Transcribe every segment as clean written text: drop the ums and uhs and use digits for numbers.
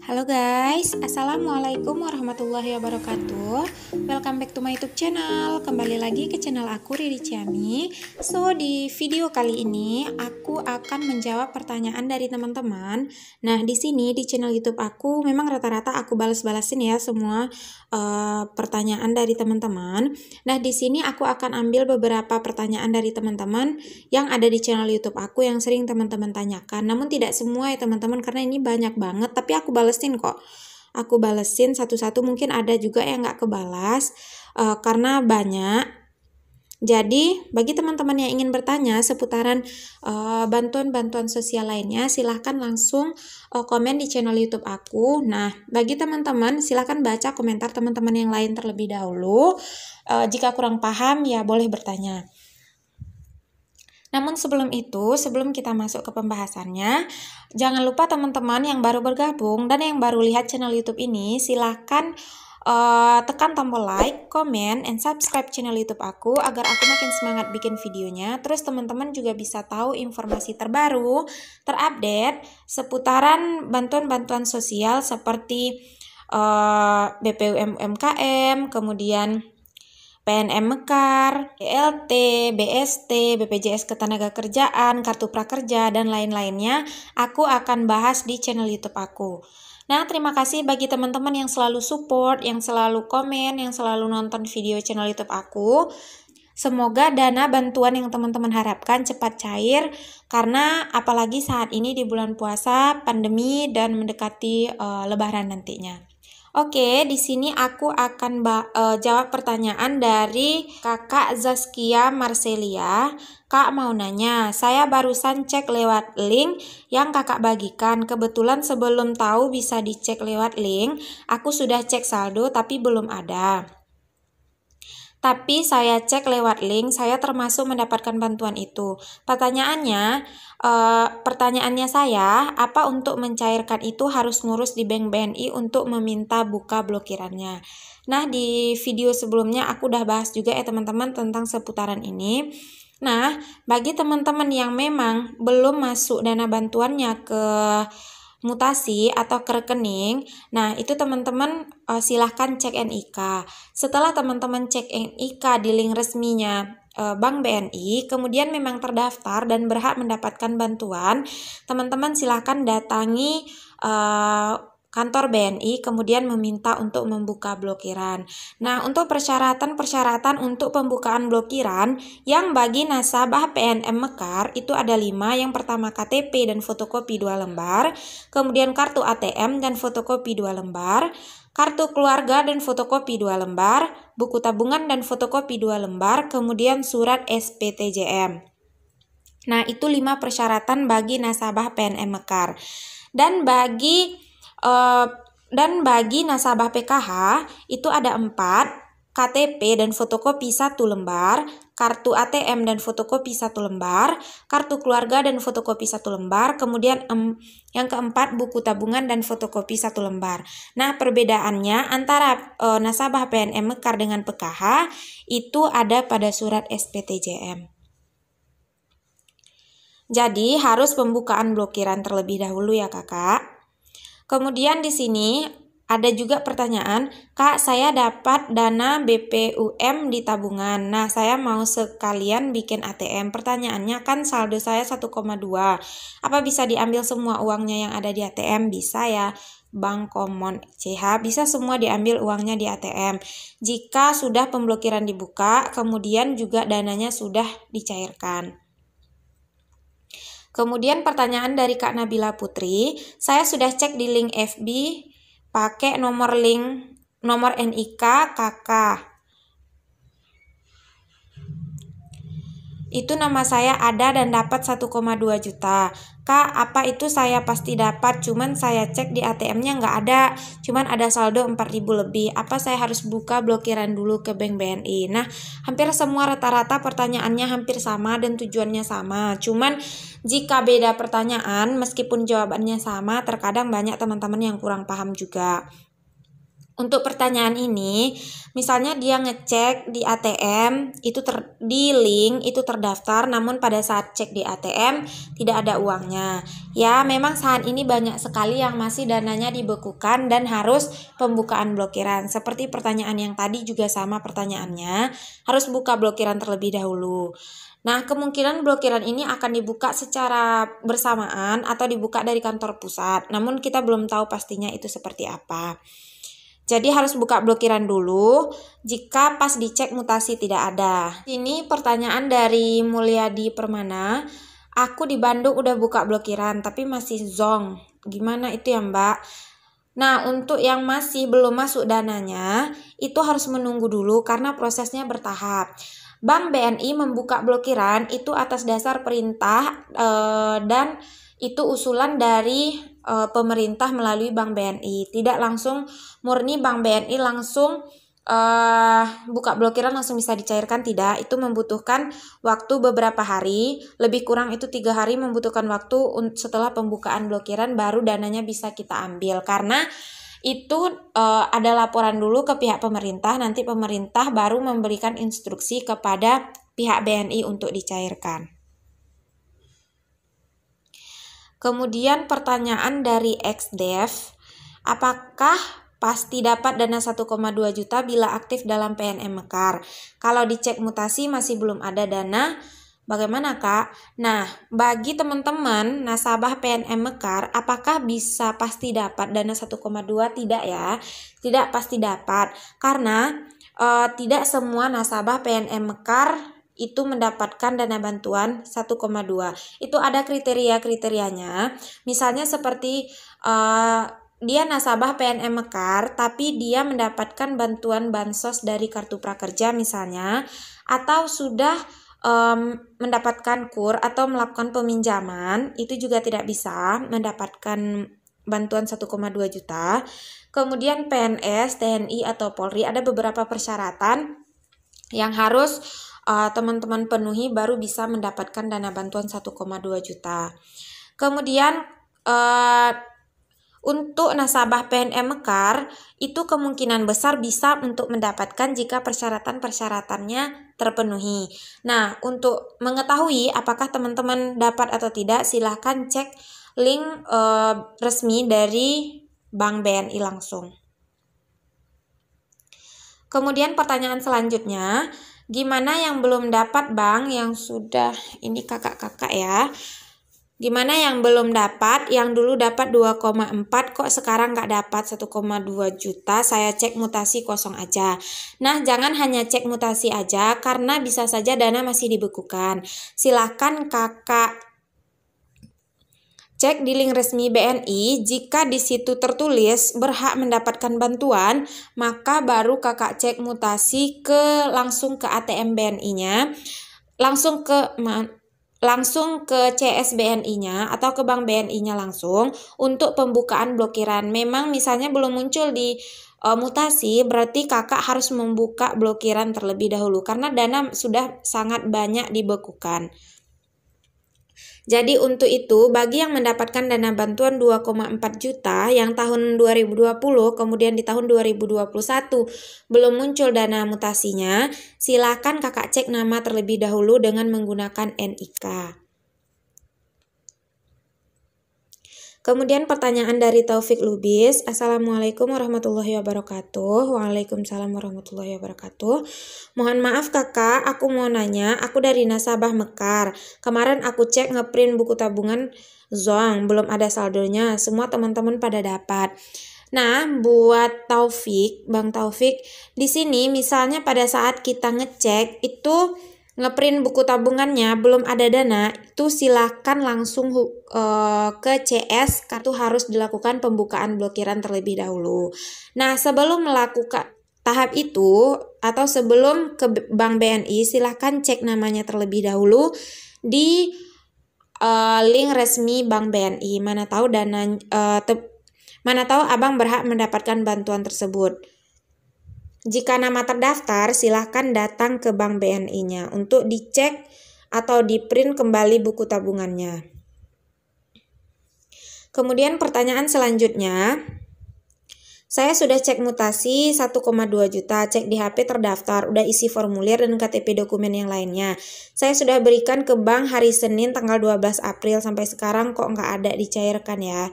Halo guys, Assalamualaikum warahmatullahi wabarakatuh. Welcome back to my YouTube channel. Kembali lagi ke channel aku, Riri Ciami. So, di video kali ini aku akan menjawab pertanyaan dari teman-teman. Nah, di sini di channel YouTube aku memang rata-rata aku balas-balasin ya semua pertanyaan dari teman-teman. Nah, di sini aku akan ambil beberapa pertanyaan dari teman-teman yang ada di channel YouTube aku yang sering teman-teman tanyakan. Namun tidak semua ya teman-teman, karena ini banyak banget, tapi aku balesin kok. Aku balesin satu-satu, mungkin ada juga yang nggak kebalas karena banyak. Jadi bagi teman-teman yang ingin bertanya seputaran bantuan-bantuan sosial lainnya, silahkan langsung komen di channel YouTube aku. Nah, bagi teman-teman silahkan baca komentar teman-teman yang lain terlebih dahulu. Jika kurang paham ya boleh bertanya. Namun sebelum kita masuk ke pembahasannya, jangan lupa teman-teman yang baru bergabung dan yang baru lihat channel YouTube ini, silahkan tekan tombol like, comment, and subscribe channel YouTube aku agar aku makin semangat bikin videonya. Terus teman-teman juga bisa tahu informasi terbaru, terupdate seputaran bantuan-bantuan sosial seperti BPUM UMKM, kemudian PNM Mekar, BLT, BST, BPJS Ketenagakerjaan, Kartu Prakerja, dan lain-lainnya. Aku akan bahas di channel YouTube aku. Nah, terima kasih bagi teman-teman yang selalu support, yang selalu komen, yang selalu nonton video channel YouTube aku. Semoga dana bantuan yang teman-teman harapkan cepat cair, karena apalagi saat ini di bulan puasa, pandemi, dan mendekati Lebaran nantinya. Oke, di sini aku akan jawab pertanyaan dari Kakak Zaskia Marcelia. Kak mau nanya, saya barusan cek lewat link yang kakak bagikan. Kebetulan sebelum tahu bisa dicek lewat link, aku sudah cek saldo tapi belum ada. Tapi saya cek lewat link, saya termasuk mendapatkan bantuan itu. Pertanyaannya saya, apa untuk mencairkan itu harus ngurus di Bank BNI untuk meminta buka blokirannya. Nah, di video sebelumnya aku udah bahas juga ya teman-teman tentang seputaran ini. Nah, bagi teman-teman yang memang belum masuk dana bantuannya ke mutasi atau ke rekening, nah itu teman-teman silahkan cek NIK. Setelah teman-teman cek NIK di link resminya Bank BNI, kemudian memang terdaftar dan berhak mendapatkan bantuan, teman-teman silahkan datangi kantor BNI kemudian meminta untuk membuka blokiran. Nah, untuk persyaratan untuk pembukaan blokiran yang bagi nasabah PNM Mekar itu ada 5. Yang pertama KTP dan fotokopi 2 lembar, kemudian kartu ATM dan fotokopi 2 lembar, kartu keluarga dan fotokopi 2 lembar, buku tabungan dan fotokopi 2 lembar, kemudian surat SPTJM. Nah, itu 5 persyaratan bagi nasabah PNM Mekar. Dan bagi nasabah PKH itu ada 4, KTP dan fotokopi 1 lembar, kartu ATM dan fotokopi 1 lembar, kartu keluarga dan fotokopi 1 lembar, kemudian yang keempat buku tabungan dan fotokopi 1 lembar. Nah, perbedaannya antara nasabah PNM Mekar dengan PKH itu ada pada surat SPTJM. Jadi harus pembukaan blokiran terlebih dahulu ya kakak. Kemudian di sini ada juga pertanyaan, Kak, saya dapat dana BPUM di tabungan. Nah, saya mau sekalian bikin ATM. Pertanyaannya kan saldo saya 1,2. Apa bisa diambil semua uangnya yang ada di ATM? Bisa ya. Bank Komon CH bisa semua diambil uangnya di ATM. Jika sudah pemblokiran dibuka, kemudian juga dananya sudah dicairkan. Kemudian pertanyaan dari Kak Nabila Putri, saya sudah cek di link FB pakai nomor NIK kakak. Itu nama saya ada dan dapat 1,2 juta. Kak, apa itu saya pasti dapat, cuman saya cek di ATM-nya nggak ada, cuman ada saldo 4.000 lebih. Apa saya harus buka blokiran dulu ke Bank BNI? Nah, hampir semua rata-rata pertanyaannya hampir sama dan tujuannya sama. Cuman jika beda pertanyaan, meskipun jawabannya sama, terkadang banyak teman-teman yang kurang paham juga. Untuk pertanyaan ini, misalnya dia ngecek di ATM, di link itu terdaftar, namun pada saat cek di ATM tidak ada uangnya. Ya, memang saat ini banyak sekali yang masih dananya dibekukan dan harus pembukaan blokiran. Seperti pertanyaan yang tadi juga sama pertanyaannya, harus buka blokiran terlebih dahulu. Nah, kemungkinan blokiran ini akan dibuka secara bersamaan atau dibuka dari kantor pusat, namun kita belum tahu pastinya itu seperti apa. Jadi harus buka blokiran dulu jika pas dicek mutasi tidak ada. Ini pertanyaan dari Mulyadi Permana. Aku di Bandung udah buka blokiran tapi masih zonk. Gimana itu ya Mbak? Nah, untuk yang masih belum masuk dananya, itu harus menunggu dulu karena prosesnya bertahap. Bank BNI membuka blokiran itu atas dasar perintah dan itu usulan dari pemerintah melalui Bank BNI. Tidak langsung murni Bank BNI langsung buka blokiran langsung bisa dicairkan, tidak. Itu membutuhkan waktu beberapa hari, lebih kurang itu 3 hari membutuhkan waktu setelah pembukaan blokiran baru dananya bisa kita ambil, karena itu ada laporan dulu ke pihak pemerintah, nanti pemerintah baru memberikan instruksi kepada pihak BNI untuk dicairkan. Kemudian pertanyaan dari XDev, apakah pasti dapat dana 1,2 juta bila aktif dalam PNM Mekar? Kalau dicek mutasi masih belum ada dana, bagaimana Kak? Nah, bagi teman-teman nasabah PNM Mekar, apakah bisa pasti dapat dana 1,2? Tidak ya, tidak pasti dapat. Karena tidak semua nasabah PNM Mekar itu mendapatkan dana bantuan 1,2. Itu ada kriteria-kriterianya. Misalnya seperti dia nasabah PNM Mekar tapi dia mendapatkan bantuan bansos dari kartu prakerja misalnya, atau sudah mendapatkan KUR atau melakukan peminjaman, itu juga tidak bisa mendapatkan bantuan 1,2 juta. Kemudian PNS, TNI atau Polri, ada beberapa persyaratan yang harus teman-teman penuhi baru bisa mendapatkan dana bantuan 1,2 juta. Kemudian untuk nasabah PNM Mekar itu kemungkinan besar bisa untuk mendapatkan jika persyaratan-persyaratannya terpenuhi. Nah, untuk mengetahui apakah teman-teman dapat atau tidak, silahkan cek link resmi dari Bank BNI langsung. Kemudian pertanyaan selanjutnya, gimana yang belum dapat Bang, yang sudah, ini kakak-kakak ya, gimana yang belum dapat, yang dulu dapat 2,4 kok sekarang nggak dapat 1,2 juta, saya cek mutasi kosong aja. Nah, jangan hanya cek mutasi aja karena bisa saja dana masih dibekukan. Silakan kakak cek di link resmi BNI, jika di situ tertulis berhak mendapatkan bantuan, maka baru kakak cek mutasi langsung ke ATM BNI-nya, langsung ke CS BNI-nya atau ke Bank BNI-nya langsung untuk pembukaan blokiran. Memang misalnya belum muncul di mutasi, berarti kakak harus membuka blokiran terlebih dahulu karena dana sudah sangat banyak dibekukan. Jadi untuk itu, bagi yang mendapatkan dana bantuan 2,4 juta yang tahun 2020, kemudian di tahun 2021 belum muncul dana mutasinya, silakan kakak cek nama terlebih dahulu dengan menggunakan NIK. Kemudian pertanyaan dari Taufik Lubis, Assalamualaikum warahmatullahi wabarakatuh. Waalaikumsalam warahmatullahi wabarakatuh. Mohon maaf kakak, aku mau nanya, aku dari nasabah Mekar. Kemarin aku cek ngeprint buku tabungan zonk, belum ada saldonya, semua teman-teman pada dapat. Nah, buat Taufik, Bang Taufik, di sini misalnya pada saat kita ngecek itu ngeprint buku tabungannya belum ada dana, itu silakan langsung ke CS, kartu harus dilakukan pembukaan blokiran terlebih dahulu. Nah, sebelum melakukan tahap itu atau sebelum ke Bank BNI, silahkan cek namanya terlebih dahulu di link resmi Bank BNI. Mana tahu abang berhak mendapatkan bantuan tersebut. Jika nama terdaftar, silahkan datang ke Bank BNI-nya untuk dicek atau di-print kembali buku tabungannya. Kemudian pertanyaan selanjutnya, Saya sudah cek mutasi 1,2 juta, cek di HP terdaftar, udah isi formulir dan KTP dokumen yang lainnya. Saya sudah berikan ke bank hari Senin tanggal 12 April sampai sekarang kok nggak ada dicairkan ya.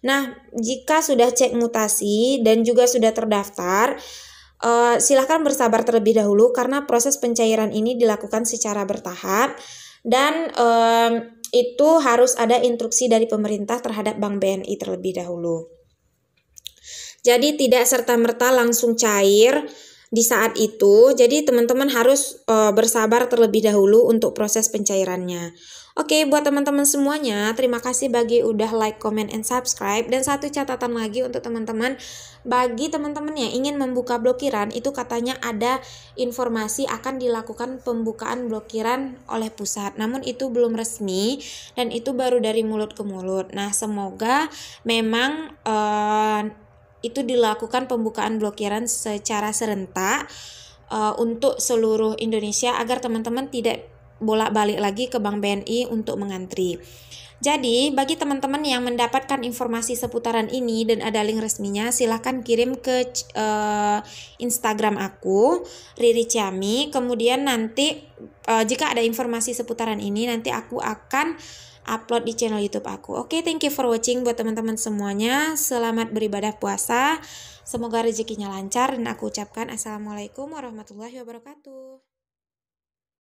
Nah, jika sudah cek mutasi dan juga sudah terdaftar, silahkan bersabar terlebih dahulu karena proses pencairan ini dilakukan secara bertahap dan itu harus ada instruksi dari pemerintah terhadap Bank BNI terlebih dahulu. Jadi tidak serta-merta langsung cair di saat itu. Jadi teman-teman harus bersabar terlebih dahulu untuk proses pencairannya. Oke, buat teman-teman semuanya, terima kasih bagi udah like, comment, and subscribe. Dan satu catatan lagi untuk teman-teman, bagi teman-teman yang ingin membuka blokiran, itu katanya ada informasi akan dilakukan pembukaan blokiran oleh pusat. Namun itu belum resmi dan itu baru dari mulut ke mulut. Nah, semoga memang itu dilakukan pembukaan blokiran secara serentak untuk seluruh Indonesia agar teman-teman tidak bolak-balik lagi ke Bank BNI untuk mengantri. Jadi, bagi teman-teman yang mendapatkan informasi seputaran ini dan ada link resminya, silahkan kirim ke Instagram aku, Riri Ciami. Kemudian nanti jika ada informasi seputaran ini, nanti aku akan upload di channel YouTube aku. Oke, thank you for watching buat teman-teman semuanya. Selamat beribadah puasa. Semoga rezekinya lancar dan aku ucapkan Assalamualaikum warahmatullahi wabarakatuh.